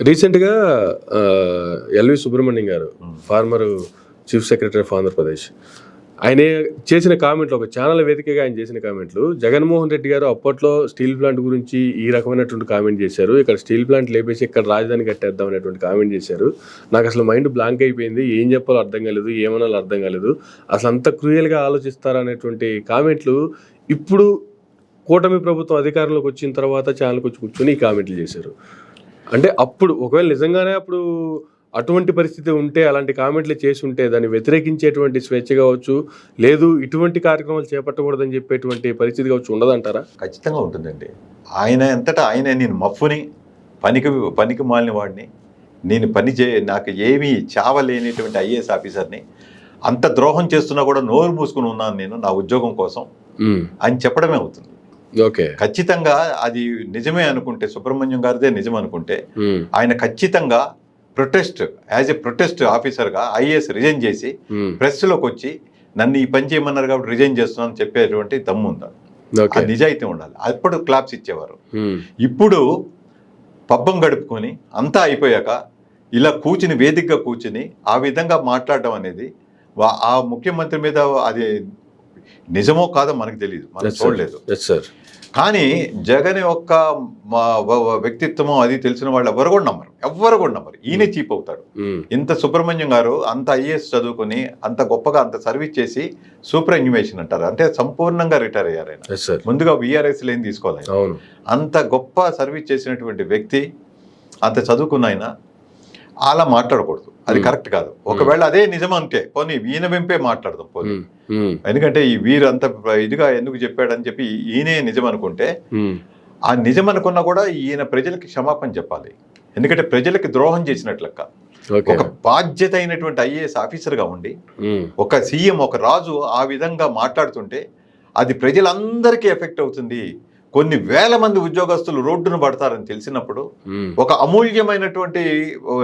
రీసెంట్గా ఎల్వి సుబ్రహ్మణ్యం గారు former chief secretary of Andhra Pradesh ఆయన చేసిన కామెంట్లు, ఒక ఛానల్ వేదికగా ఆయన చేసిన కామెంట్లు, జగన్మోహన్ రెడ్డి గారు అప్పట్లో స్టీల్ ప్లాంట్ గురించి ఈ రకమైనటువంటి కామెంట్ చేశారు. ఇక్కడ స్టీల్ ప్లాంట్ లేపేసి ఇక్కడ రాజధాని కట్టేద్దాం అనేటువంటి కామెంట్ చేశారు. నాకు అసలు మైండ్ బ్లాంక్ అయిపోయింది. ఏం చెప్పాలో అర్థం కాలేదు, ఏమనాలో అర్థం కాలేదు. అసలు అంత క్రూయల్గా ఆలోచిస్తారా అనేటువంటి కామెంట్లు ఇప్పుడు కూటమి ప్రభుత్వం అధికారంలోకి వచ్చిన తర్వాత ఛానల్కి వచ్చి కూర్చొని ఈ కామెంట్లు చేశారు. అంటే అప్పుడు ఒకవేళ నిజంగానే అప్పుడు అటువంటి పరిస్థితి ఉంటే, అలాంటి కామెంట్లు చేసి ఉంటే దాన్ని వ్యతిరేకించేటువంటి స్వేచ్ఛ కావచ్చు, లేదు ఇటువంటి కార్యక్రమాలు చేపట్టకూడదని చెప్పేటువంటి పరిస్థితి కావచ్చు, ఉండదంటారా? ఖచ్చితంగా ఉంటుందండి. ఆయన అంతటా ఆయనే నేను మఫ్ఫుని, పనికి మాలిన వాడిని, నేను నాకు ఏమీ చావలేనిటువంటి ఐఏఎస్ ఆఫీసర్ని, అంత ద్రోహం చేస్తున్నా కూడా నోరు మూసుకుని ఉన్నాను నేను నా ఉద్యోగం కోసం అని చెప్పడమే అవుతుంది. ఓకే, ఖచ్చితంగా అది నిజమే అనుకుంటే, సుబ్రహ్మణ్యం గారిదే నిజం అనుకుంటే, ఆయన ఖచ్చితంగా యాజ్ ఎ ప్రొటెస్ట్ ఆఫీసర్గా ఐఏఎస్ రిజైన్ చేసి ప్రెస్లోకి వచ్చి నన్ను ఈ పని చేయమన్నారు కాబట్టి రిజైన్ చేస్తున్నాను చెప్పేటువంటి దమ్ము ఉండాలి, ఆ నిజాయితీ ఉండాలి. అప్పుడు క్లాప్స్ ఇచ్చేవారు. ఇప్పుడు పబ్బం గడుపుకొని అంతా అయిపోయాక ఇలా వేదికగా కూర్చుని ఆ విధంగా మాట్లాడడం అనేది ఆ ముఖ్యమంత్రి మీద అది నిజమో కాదో మనకు తెలియదు, మనం చూడలేదు. కానీ జగన్ యొక్క వ్యక్తిత్వం అది తెలిసిన వాళ్ళు ఎవరు కూడా నమ్మరు. ఈయనే చీప్ అవుతాడు. ఇంత సుబ్రహ్మణ్యం గారు అంత ఐఏఎస్ చదువుకుని అంత గొప్పగా అంత సర్వీస్ చేసి సూపర్ ఎన్యుమేషన్ అంటారు, అంటే సంపూర్ణంగా రిటైర్ అయ్యారు ఆయన. ముందుగా VRSలు ఏం తీసుకోవాలి. అంత గొప్ప సర్వీస్ చేసినటువంటి వ్యక్తి, అంత చదువుకున్న ఆయన అలా మాట్లాడకూడదు, అది కరెక్ట్ కాదు. ఒకవేళ అదే నిజం అంటే పోనీ ఈయన వెంపే మాట్లాడదాం పోనీ, ఎందుకంటే ఈ వీరు అంత ఇదిగా ఎందుకు చెప్పాడని చెప్పి ఈయనే నిజం అనుకుంటే, ఆ నిజం అనుకున్నా కూడా ఈయన ప్రజలకి క్షమాపణ చెప్పాలి. ఎందుకంటే ప్రజలకి ద్రోహం చేసినట్లక్క. ఒక బాధ్యత అయినటువంటి ఐఏఎస్ ఆఫీసర్గా ఉండి ఒక సీఎం, ఒక రాజు ఆ విధంగా మాట్లాడుతుంటే అది ప్రజలందరికీ ఎఫెక్ట్ అవుతుంది. కొన్ని వేల మంది ఉద్యోగస్తులు రోడ్డును పడతారని తెలిసినప్పుడు, ఒక అమూల్యమైనటువంటి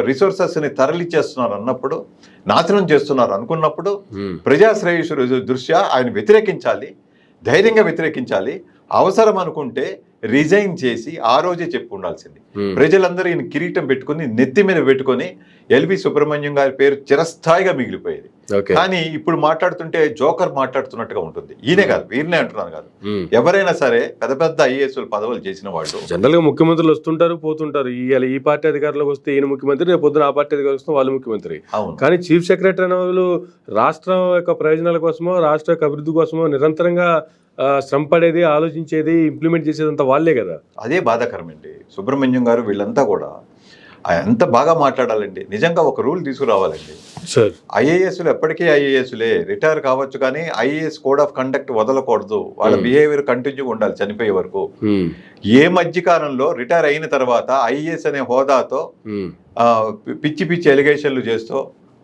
రిసోర్సెస్ని తరలిచేస్తున్నారు అన్నప్పుడు, నాశనం చేస్తున్నారు అనుకున్నప్పుడు, ప్రజాశ్రేయస్సు దృష్ట్యా ఆయన వ్యతిరేకించాలి, ధైర్యంగా వ్యతిరేకించాలి. అవసరం అనుకుంటే రిజైన్ చేసి ఆ రోజే చెప్పు ఉండాల్సింది. ప్రజలందరూ ఈయన కిరీటం పెట్టుకుని నెత్తి మీద పెట్టుకొని ఎల్వి సుబ్రహ్మణ్యం గారి పేరు చిరస్థాయిగా మిగిలిపోయేది. కానీ ఇప్పుడు మాట్లాడుతుంటే జోకర్ మాట్లాడుతున్నట్టుగా ఉంటుంది. ఈయనే కాదు, వీరినే అంటున్నాను కాదు, ఎవరైనా సరే పెద్ద పెద్ద ఐఏఎస్లు పదవులు చేసిన వాళ్ళు జనరల్ గా ముఖ్యమంత్రులు వస్తుంటారు పోతుంటారు. ఈ పార్టీ అధికారంలోకి వస్తే ఈయన ముఖ్యమంత్రి, రేపు పొద్దున ఆ పార్టీ అధికారులు వస్తే వాళ్ళు ముఖ్యమంత్రి. కానీ చీఫ్ సెక్రటరీ అనే వాళ్ళు రాష్ట్రం యొక్క ప్రయోజనాల కోసమో రాష్ట్ర యొక్క అభివృద్ధి కోసమో నిరంతరంగా శ్రమపడేది, ఆలోచించేది, ఇంప్లిమెంట్ చేసేదంతా వాళ్ళే కదా. అదే బాధాకరమండి. సుబ్రహ్మణ్యం గారు వీళ్ళంతా కూడా ఎంత బాగా మాట్లాడాలండి. నిజంగా ఒక రూల్ తీసుకురావాలండి. ఐఏఎస్లు ఎప్పటికీ ఐఏఎస్లే, రిటైర్ కావచ్చు, కానీ ఐఏఎస్ కోడ్ ఆఫ్ కండక్ట్ వదలకూడదు. వాళ్ళ బిహేవియర్ కంటిన్యూగా ఉండాలి చనిపోయే వరకు. ఏ మధ్యకాలంలో రిటైర్ అయిన తర్వాత ఐఏఎస్ అనే హోదాతో పిచ్చి పిచ్చి ఎలిగేషన్లు చేస్తూ,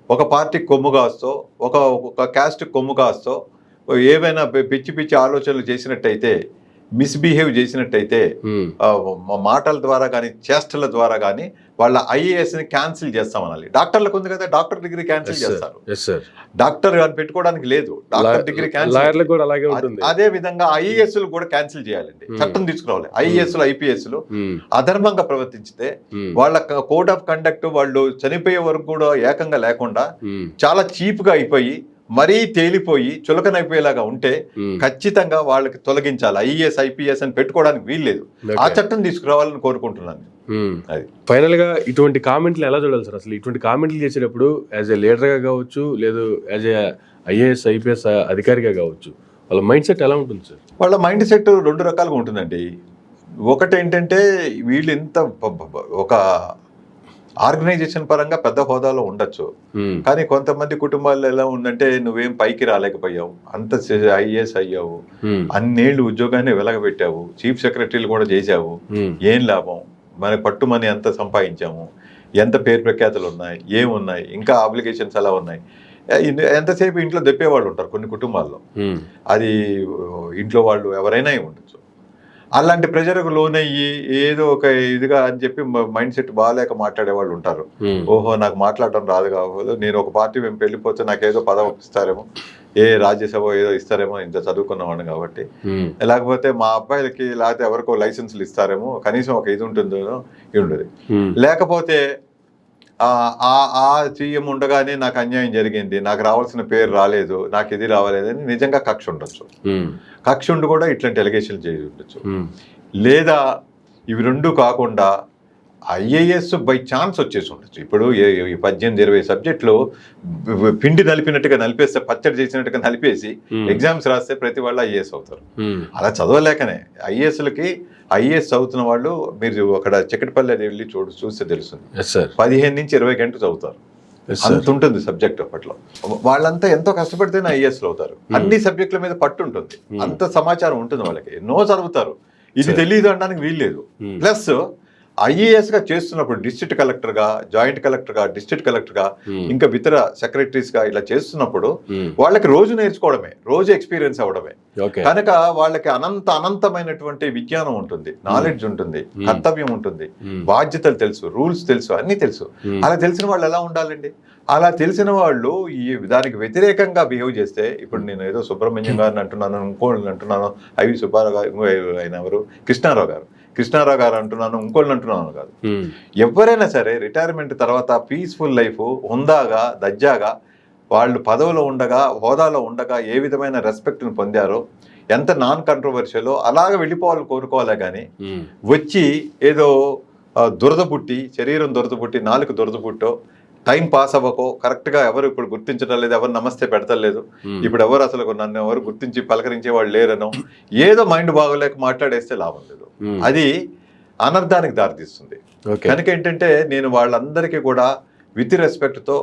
ఒక పార్టీకి కొమ్ము కాస్తూ, ఒక క్యాస్ట్కి కొమ్ము కాస్తూ, ఏమైనా పిచ్చి పిచ్చి ఆలోచనలు చేసినట్టయితే, మిస్బిహేవ్ చేసినట్టయితే, మాటల ద్వారా కానీ చేష్టల ద్వారా కానీ వాళ్ళ ఐఏఎస్ని క్యాన్సిల్ చేస్తామనాలి. డాక్టర్లకు ఉంది కదా, డాక్టర్ డిగ్రీ క్యాన్సిల్ చేస్తారు. డాక్టర్ పెట్టుకోవడానికి లేదు, డాక్టర్ డిగ్రీ క్యాన్సిల్. అదే విధంగా ఐఏఎస్లు కూడా క్యాన్సిల్ చేయాలండి, చట్టం తీసుకురావాలి. ఐఏఎస్లు ఐపీఎస్లు అధర్మంగా ప్రవర్తించితే వాళ్ళ కోడ్ ఆఫ్ కండక్ట్ వాళ్ళు చనిపోయే వరకు కూడా ఏకంగా లేకుండా చాలా చీప్గా అయిపోయి, మరీ తేలిపోయి చులకనైపోయేలాగా ఉంటే ఖచ్చితంగా వాళ్ళకి తొలగించాలి. ఐఏఎస్ ఐపీఎస్ అని పెట్టుకోవడానికి వీల్లేదు. ఆ చట్టం తీసుకురావాలని కోరుకుంటున్నాను. అది ఫైనల్ గా ఇటువంటి కామెంట్లు ఎలా చూడాలి సార్? అసలు ఇటువంటి కామెంట్లు చేసేటప్పుడు యాజ్ ఏ లీడర్ గా కావచ్చు, లేదు యాజ్ ఏ ఐఏఎస్ ఐపీఎస్ అధికారిగా కావచ్చు, వాళ్ళ మైండ్ సెట్ ఎలా ఉంటుంది సార్? వాళ్ళ మైండ్ సెట్ రెండు రకాలుగా ఉంటుందండి. ఒకటి ఏంటంటే, వీళ్ళు ఎంత ఒక ఆర్గనైజేషన్ పరంగా పెద్ద హోదాలో ఉండొచ్చు, కానీ కొంతమంది కుటుంబాల్లో ఎలా ఉందంటే, నువ్వేం పైకి రాలేకపోయావు, అంత ఐఏఎస్ అయ్యావు, అన్నేళ్ళు ఉద్యోగాన్ని వెలగబెట్టావు, చీఫ్ సెక్రటరీలు కూడా చేశావు, ఏం లాభం, మన పట్టుమని ఎంత సంపాదించాము, ఎంత పేరు ప్రఖ్యాతులు ఉన్నాయి, ఏమున్నాయి, ఇంకా అప్లికేషన్స్ ఎలా ఉన్నాయి. ఎంతసేపు ఇంట్లో దెప్పేవాళ్ళు ఉంటారు కొన్ని కుటుంబాల్లో. అది ఇంట్లో వాళ్ళు ఎవరైనా ఉండొచ్చు. అలాంటి ప్రెజర్కు లోనయ్యి ఏదో ఒక ఇదిగా అని చెప్పి మైండ్ సెట్ బాగాలేక మాట్లాడే వాళ్ళు ఉంటారు. ఓహో, నాకు మాట్లాడటం రాదు కావాలి, నేను ఒక పార్టీ మేము వెళ్ళిపోతే నాకేదో పదవి ఇస్తారేమో, ఏ రాజ్యసభ ఏదో ఇస్తారేమో, ఇంత చదువుకున్నవాడిని కాబట్టి, లేకపోతే మా అబ్బాయిలకి లేకపోతే ఎవరికో లైసెన్సులు ఇస్తారేమో, కనీసం ఒక ఇది ఉంటుందో ఉండదు. లేకపోతే ఆ సీఎం ఉండగానే నాకు అన్యాయం జరిగింది, నాకు రావాల్సిన పేరు రాలేదు, నాకు ఇది రావాలేదని నిజంగా కక్ష ఉండొచ్చు. కక్ష ఉండి కూడా ఇట్లాంటి ఎలిగేషన్లు చేసి ఉండొచ్చు. లేదా ఇవి రెండు కాకుండా ఐఏఎస్ బై ఛాన్స్ వచ్చేసి ఉండొచ్చు. ఇప్పుడు 18-20 సబ్జెక్టులు పిండి నలిపినట్టుగా నలిపేస్తే, పచ్చడి చేసినట్టుగా నలిపేసి ఎగ్జామ్స్ రాస్తే ప్రతి వాళ్ళు ఐఏఎస్ అవుతారు. అలా చదవలేకనే ఐఏఎస్ చదువుతున్న వాళ్ళు మీరు అక్కడ చిక్కటిపల్లి వెళ్ళి చూస్తే తెలుస్తుంది, 15 నుంచి 20 గంటలు చదువుతారు. అంత ఉంటుంది సబ్జెక్ట్ అప్పట్లో. వాళ్ళంతా ఎంతో కష్టపడితేనే ఐఏఎస్లు అవుతారు. అన్ని సబ్జెక్టుల మీద పట్టు ఉంటుంది, అంత సమాచారం ఉంటుంది వాళ్ళకి, ఎన్నో చదువుతారు. ఇది తెలియదు అనడానికి వీల్లేదు. ప్లస్ ఐఏఎస్ గా చేస్తున్నప్పుడు డిస్ట్రిక్ట్ కలెక్టర్ గా, జాయింట్ కలెక్టర్ గా, డిస్ట్రిక్ట్ కలెక్టర్ గా, ఇంకా ఇతర సెక్రటరీస్ గా ఇలా చేస్తున్నప్పుడు వాళ్ళకి రోజు నేర్చుకోవడమే, రోజు ఎక్స్పీరియన్స్ అవ్వడమే. కనుక వాళ్ళకి అనంతమైనటువంటి విజ్ఞానం ఉంటుంది, నాలెడ్జ్ ఉంటుంది, కర్తవ్యం ఉంటుంది, బాధ్యతలు తెలుసు, రూల్స్ తెలుసు, అన్ని తెలుసు. అలా తెలిసిన వాళ్ళు ఎలా ఉండాలండి? అలా తెలిసిన వాళ్ళు దానికి వ్యతిరేకంగా బిహేవ్ చేస్తే, ఇప్పుడు నేను ఏదో సుబ్రహ్మణ్యం గారిని అంటున్నాను, ఇంకోళ్ళని అంటున్నాను, ఐవి సుబ్బారావు గారు, ఆయన ఎవరు, కృష్ణారావు గారు అంటున్నాను, ఇంకోళ్ళని అంటున్నాను కాదు. ఎవరైనా సరే రిటైర్మెంట్ తర్వాత పీస్ఫుల్ లైఫ్, హుందాగా, దజ్జాగా, వాళ్ళు పదవిలో ఉండగా, హోదాలో ఉండగా ఏ విధమైన రెస్పెక్ట్ని పొందారో, ఎంత నాన్ కంట్రవర్షియలో అలాగ వెళ్ళిపోవాలని కోరుకోవాలే కానీ వచ్చి ఏదో దురద పుట్టి, శరీరం దురద పుట్టి, నాలుగు దురద పుట్టో, టైం పాస్ అవ్వకో, కరెక్ట్గా ఎవరు ఇప్పుడు గుర్తించడం లేదు, ఎవరు నమస్తే పెడతలేదు, ఇప్పుడు ఎవరు అసలు నన్ను ఎవరు గుర్తించి పలకరించే వాళ్ళు లేరనో, ఏదో మైండ్ బాగోలేక మాట్లాడేస్తే లాభం లేదు. అది అనర్థానికి దారితీస్తుంది. కనుక ఏంటంటే నేను వాళ్ళందరికీ కూడా విత్ రెస్పెక్ట్తో,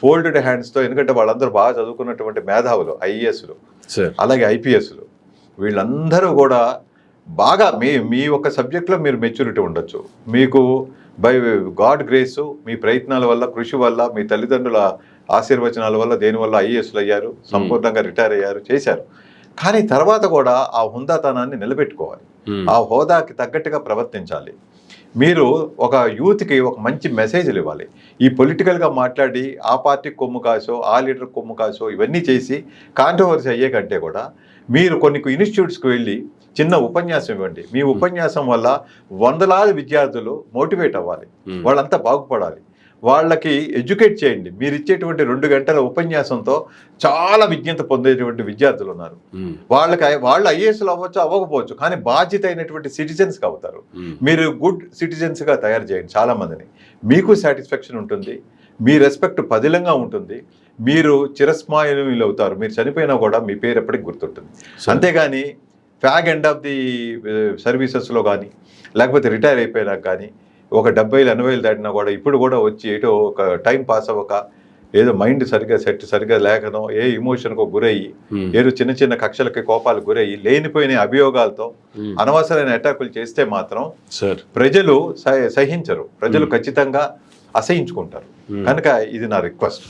ఫోల్డెడ్ హ్యాండ్స్తో, ఎందుకంటే వాళ్ళందరూ బాగా చదువుకున్నటువంటి మేధావులు, ఐఏఎస్లు, అలాగే ఐపీఎస్లు, వీళ్ళందరూ కూడా బాగా మీ ఒక్క సబ్జెక్ట్లో మీరు మెచ్యూరిటీ ఉండొచ్చు. మీకు బై గాడ్ గ్రేసు, మీ ప్రయత్నాల వల్ల, కృషి వల్ల, మీ తల్లిదండ్రుల ఆశీర్వచనాల వల్ల, దేనివల్ల ఐఏఎస్లు అయ్యారు, సంపూర్ణంగా రిటైర్ అయ్యారు, చేశారు. కానీ తర్వాత కూడా ఆ హుందాతనాన్ని నిలబెట్టుకోవాలి, ఆ హోదాకి తగ్గట్టుగా ప్రవర్తించాలి. మీరు ఒక యూత్కి ఒక మంచి మెసేజ్లు ఇవ్వాలి. ఈ పొలిటికల్గా మాట్లాడి ఆ పార్టీకి కొమ్ము కాసో, ఆ లీడర్ కొమ్ము కాసో, ఇవన్నీ చేసి కాంట్రవర్సీ అయ్యే కంటే కూడా మీరు కొన్ని ఇన్స్టిట్యూట్స్కి వెళ్ళి చిన్న ఉపన్యాసం ఇవ్వండి. మీ ఉపన్యాసం వల్ల వందలాది విద్యార్థులు మోటివేట్ అవ్వాలి, వాళ్ళంతా బాగుపడాలి. వాళ్ళకి ఎడ్యుకేట్ చేయండి. మీరు ఇచ్చేటువంటి 2 గంటల ఉపన్యాసంతో చాలా విజ్ఞత పొందేటువంటి విద్యార్థులు ఉన్నారు. వాళ్ళు ఐఏఎస్లు అవ్వచ్చు, అవ్వకపోవచ్చు, కానీ బాధ్యత అయినటువంటి సిటిజన్స్గా అవుతారు. మీరు గుడ్ సిటిజన్స్గా తయారు చేయండి చాలా మందిని. మీకు సాటిస్ఫాక్షన్ ఉంటుంది, మీ రెస్పెక్ట్ పదిలంగా ఉంటుంది, మీరు చిరస్మరణీయులు అవుతారు. మీరు చనిపోయినా కూడా మీ పేరు ఎప్పటికి గుర్తుంటుంది. అంతేగాని ఫ్యాగ్ ఎండ్ ఆఫ్ ది సర్వీసెస్లో కానీ, లేకపోతే రిటైర్ అయిపోయినాక కానీ, ఒక 70,000-80,000 దాటినా కూడా ఇప్పుడు కూడా వచ్చి ఏటో ఒక టైం పాస్ అవ్వక, ఏదో మైండ్ సరిగ్గా లేకనో, ఏ ఇమోషన్కో గురయ్యి, ఏదో చిన్న చిన్న కక్షలకి, కోపాలకు గురయ్యి, లేనిపోయిన అభియోగాలతో అనవసరమైన అటాకులు చేస్తే మాత్రం ప్రజలు సహించరు, ప్రజలు ఖచ్చితంగా అసహించుకుంటారు. కనుక ఇది నా రిక్వెస్ట్.